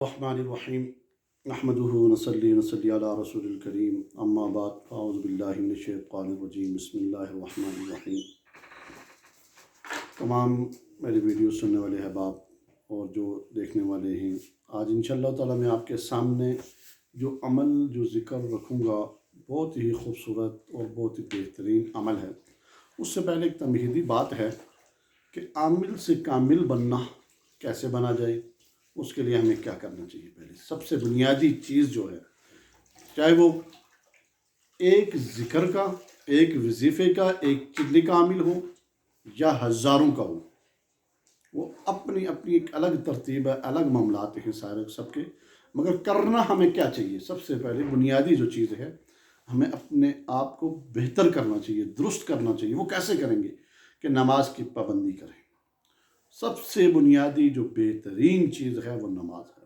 الرحمن الرحیم نحمده ونصلی علی رسول الکریم اما بعد فاعوذ باللہ من الشیطان الرجیم بسم اللہ الرحمن الرحیم۔ تمام میری ویڈیو سننے والے احباب اور جو دیکھنے والے ہیں، آج انشاءاللہ تعالی میں آپ کے سامنے جو عمل جو ذکر رکھوں گا بہت ہی خوبصورت اور بہت ہی بہترین عمل ہے۔ اس سے پہلے ایک تمہیدی بات ہے کہ عامل سے کامل بننا کیسے بنا جائے، اس کے لیے ہمیں کیا کرنا چاہیے۔ پہلے سب سے بنیادی چیز جو ہے، چاہے وہ ایک ذکر کا، ایک وظیفے کا، ایک چلی کا عامل ہو یا ہزاروں کا ہو، وہ اپنی اپنی ایک الگ ترتیب ہے، الگ معاملات ہیں سارے سب کے، مگر کرنا ہمیں کیا چاہیے۔ سب سے پہلے بنیادی جو چیز ہے، ہمیں اپنے آپ کو بہتر کرنا چاہیے، درست کرنا چاہیے۔ وہ کیسے کریں گے کہ نماز کی پابندی کریں۔ سب سے بنیادی جو بہترین چیز ہے وہ نماز ہے۔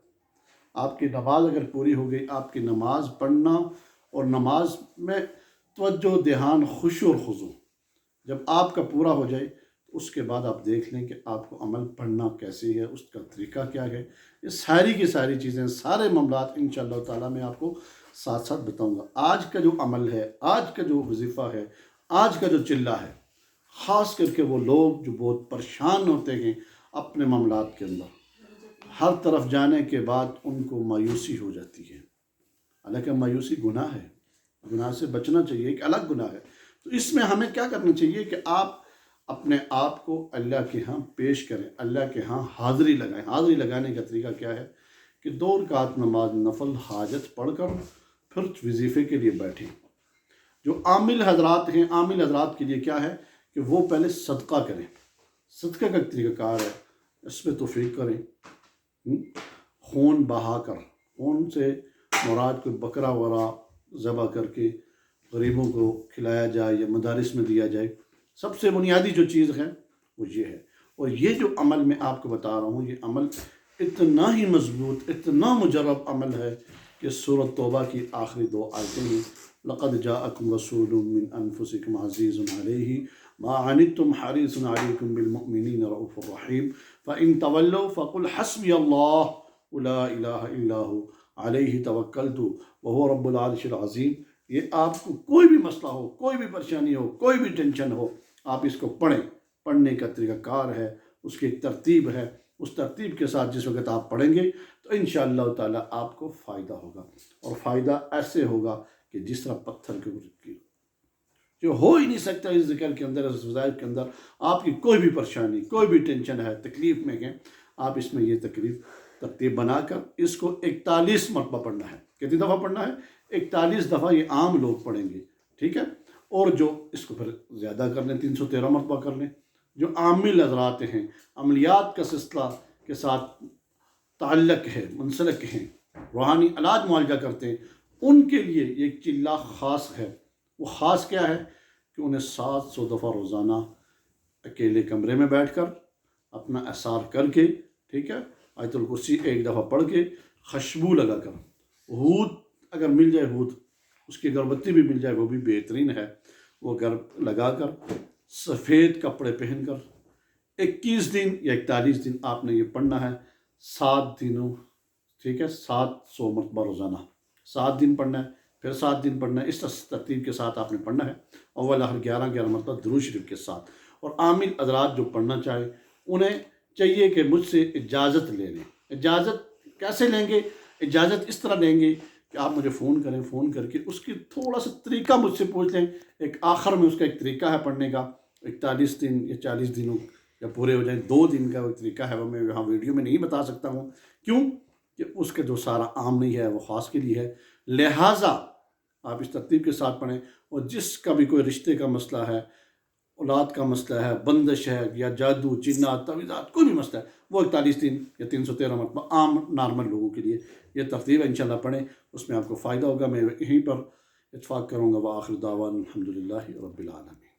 آپ کی نماز اگر پوری ہو گئی، آپ کی نماز پڑھنا اور نماز میں توجہ، دھیان، خشوع اور خضوع جب آپ کا پورا ہو جائے، تو اس کے بعد آپ دیکھ لیں کہ آپ کو عمل پڑھنا کیسے ہے، اس کا طریقہ کیا ہے۔ یہ ساری کی ساری چیزیں، سارے معاملات انشاءاللہ تعالیٰ میں آپ کو ساتھ ساتھ بتاؤں گا۔ آج کا جو عمل ہے، آج کا جو وظیفہ ہے، آج کا جو چلہ ہے، خاص کر کے وہ لوگ جو بہت پریشان ہوتے ہیں اپنے معاملات کے اندر، ہر طرف جانے کے بعد ان کو مایوسی ہو جاتی ہے۔ حالانکہ مایوسی گناہ ہے، گناہ سے بچنا چاہیے، ایک الگ گناہ ہے۔ تو اس میں ہمیں کیا کرنا چاہیے کہ آپ اپنے آپ کو اللہ کے ہاں پیش کریں، اللہ کے ہاں حاضری لگائیں۔ حاضری لگانے کا طریقہ کیا ہے کہ 2 رکعت نماز نفل حاجت پڑھ کر پھر وظیفے کے لیے بیٹھیں۔ جو عامل حضرات ہیں، عامل حضرات کے لیے کیا ہے کہ وہ پہلے صدقہ کریں۔ صدقہ کا طریقہ کار ہے، اس میں توفیق کریں، خون بہا کر، خون سے مراد کوئی بکرا وغیرہ ذبح کر کے غریبوں کو کھلایا جائے یا مدارس میں دیا جائے۔ سب سے بنیادی جو چیز ہے وہ یہ ہے۔ اور یہ جو عمل میں آپ کو بتا رہا ہوں، یہ عمل اتنا ہی مضبوط، اتنا مجرب عمل ہے کہ سورۃ توبہ کی آخری 2 آیتیں ہیں، لَقَدْ جَاءَكُمْ رَسُولٌ مِّنْ أَنفُسِكُمْ عَزِيزٌ عَلَيْهِ مَا عَنِتُّمْ حَرِيصٌ عَلَيْكُمْ بِالْمُؤْمِنِينَ رَءُوفٌ رَحِيمٌ فَإِن تَوَلَّوْا فَقُلْ حَسْبِيَ اللَّهُ لَا إِلَٰهَ إِلَّا هُوَ عَلَيْهِ تَوَكَّلْتُ وَهُوَ رَبُّ الْعَرْشِ الْعَظِيمِ۔ یہ آپ کو کوئی بھی مسئلہ ہو، کوئی بھی پریشانی ہو، کوئی بھی ٹینشن ہو، آپ اس کو پڑھیں۔ پڑھنے کا طریقہ کار ہے، اس کی ایک ترتیب ہے۔ اس ترتیب کے ساتھ جس وقت آپ پڑھیں گے تو انشاءاللہ تعالیٰ آپ کو فائدہ ہوگا، اور فائدہ ایسے ہوگا کہ جس طرح پتھر کے اوپر کی جو ہو ہی نہیں سکتا۔ اس ذکر کے اندر، اس وظائف کے اندر آپ کی کوئی بھی پریشانی، کوئی بھی ٹینشن ہے، تکلیف میں ہیں، آپ اس میں یہ ترتیب بنا کر اس کو 41 مرتبہ پڑھنا ہے۔ کتنی دفعہ پڑھنا ہے؟ 41 دفعہ۔ یہ عام لوگ پڑھیں گے، ٹھیک ہے؟ اور جو اس کو پھر زیادہ کر لیں، 313 مرتبہ کر لیں۔ جو عامل حضرات ہیں، عملیات کا سلسلہ کے ساتھ تعلق ہے، منسلک ہیں، روحانی علاج معالجہ کرتے ہیں، ان کے لیے یہ ایک چلہ خاص ہے۔ وہ خاص کیا ہے کہ انہیں 700 دفعہ روزانہ اکیلے کمرے میں بیٹھ کر اپنا اثار کر کے، ٹھیک ہے، آیت الکرسی 1 دفعہ پڑھ کے، خوشبو لگا کر، ہود اگر مل جائے، ہود اس کی اگربتی بھی مل جائے وہ بھی بہترین ہے، وہ لگا کر سفید کپڑے پہن کر 21 دن یا 41 دن آپ نے یہ پڑھنا ہے، 7 دنوں، ٹھیک ہے، 700 مرتبہ روزانہ، 7 دن پڑھنا ہے، پھر 7 دن پڑھنا ہے۔ اس ترتیب کے ساتھ آپ نے پڑھنا ہے، اول آخر 11 مرتبہ درود شریف کے ساتھ۔ اور عامل حضرات جو پڑھنا چاہیں، انہیں چاہیے کہ مجھ سے اجازت لے لیں۔ اجازت کیسے لیں گے؟ اجازت اس طرح لیں گے کہ آپ مجھے فون کریں، فون کر کے اس کی تھوڑا سا طریقہ مجھ سے پوچھ لیں۔ ایک آخر میں اس کا ایک طریقہ ہے پڑھنے کا، 41 دن یا 40 دنوں یا پورے ہو جائیں، 2 دن کا وہ طریقہ ہے، وہ میں یہاں ویڈیو میں نہیں بتا سکتا ہوں، کیوں کہ اس کا جو سارا عام نہیں ہے، وہ خاص کے لیے ہے۔ لہٰذا آپ اس ترتیب کے ساتھ پڑھیں، اور جس کا بھی کوئی رشتے کا مسئلہ ہے، اولاد کا مسئلہ ہے، بندش ہے یا جادو، جنات، تعویذات، کوئی بھی مسئلہ ہے، وہ 41 دن یا 313 مرتبہ عام نارمل لوگوں کے لیے یہ ترتیب ہے، انشاءاللہ پڑھیں، اس میں آپ کو فائدہ ہوگا۔ میں یہیں پر اتفاق کروں گا۔ وآخر دعوانا الحمدللہ رب العالمین۔